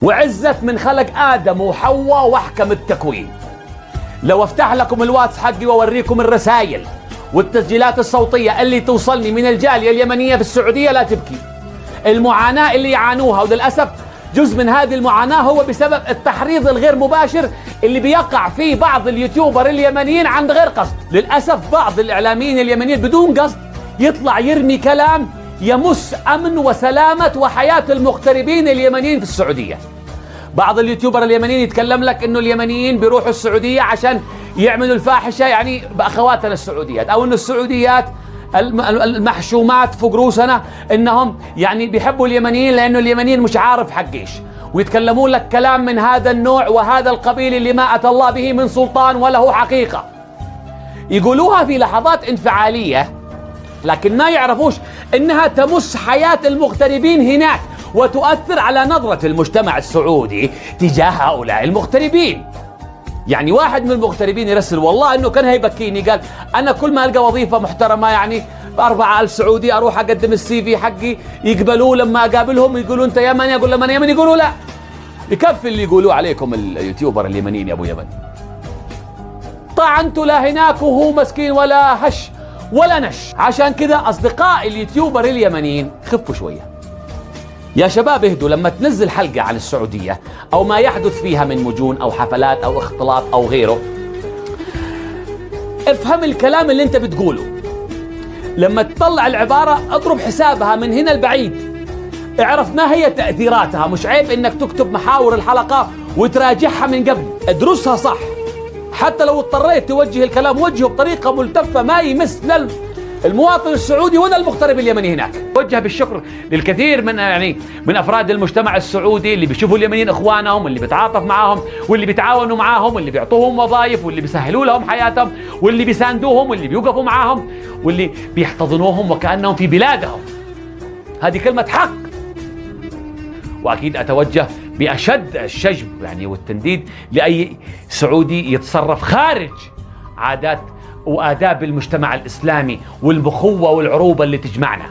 وعزت من خلق آدم وحواء واحكم التكوين. لو افتح لكم الواتس حقي واوريكم الرسائل والتسجيلات الصوتية اللي توصلني من الجالية اليمنية في السعودية لا تبكي. المعاناة اللي يعانوها، وللأسف جزء من هذه المعاناة هو بسبب التحريض الغير مباشر اللي بيقع فيه بعض اليوتيوبر اليمنيين عند غير قصد. للأسف بعض الإعلاميين اليمنيين بدون قصد يطلع يرمي كلام يمس أمن وسلامة وحياة المغتربين اليمنيين في السعودية. بعض اليوتيوبر اليمنيين يتكلم لك إنه اليمنيين بيروحوا السعودية عشان يعملوا الفاحشة يعني بأخواتنا السعوديات، أو إنه السعوديات المحشومات فوق روسنا إنهم يعني بيحبوا اليمنيين لأنه اليمنيين مش عارف حقيش، ويتكلمون لك كلام من هذا النوع وهذا القبيل اللي ما أتى الله به من سلطان وله حقيقة. يقولوها في لحظات انفعالية لكن ما يعرفوش إنها تمس حياة المغتربين هناك وتؤثر على نظرة المجتمع السعودي تجاه هؤلاء المغتربين. يعني واحد من المغتربين يرسل والله انه كان هيبكيني، قال انا كل ما القى وظيفه محترمه يعني ب4000 سعودي اروح اقدم السي في حقي يقبلوه، لما اقابلهم يقولوا انت يمني، اقول لهم انا يمني يقولوا لا. يكفي اللي يقولوه عليكم اليوتيوبر اليمنيين يا ابو يمن. طعنت لا هناك وهو مسكين ولا هش ولا نش. عشان كذا اصدقاء اليوتيوبر اليمنيين خفوا شويه يا شباب، اهدوا. لما تنزل حلقة عن السعودية أو ما يحدث فيها من مجون أو حفلات أو اختلاط أو غيره، افهم الكلام اللي انت بتقوله. لما تطلع العبارة اضرب حسابها من هنا البعيد، اعرف ما هي تأثيراتها. مش عيب انك تكتب محاور الحلقة وتراجعها من قبل، ادرسها صح. حتى لو اضطريت توجه الكلام وجهه بطريقة ملتفة ما يمس لا المواطن السعودي ولا المغترب اليمني هناك. وجه بالشكر للكثير من افراد المجتمع السعودي اللي بيشوفوا اليمنيين اخوانهم، واللي بيتعاطف معاهم، واللي بيتعاونوا معاهم، واللي بيعطوهم وظائف، واللي بيسهلوا لهم حياتهم، واللي بيساندوهم، واللي بيوقفوا معاهم، واللي بيحتضنوهم وكأنهم في بلادهم. هذه كلمة حق. واكيد اتوجه باشد الشجب يعني والتنديد لاي سعودي يتصرف خارج عادات وآداب المجتمع الإسلامي والبخوة والعروبة اللي تجمعنا.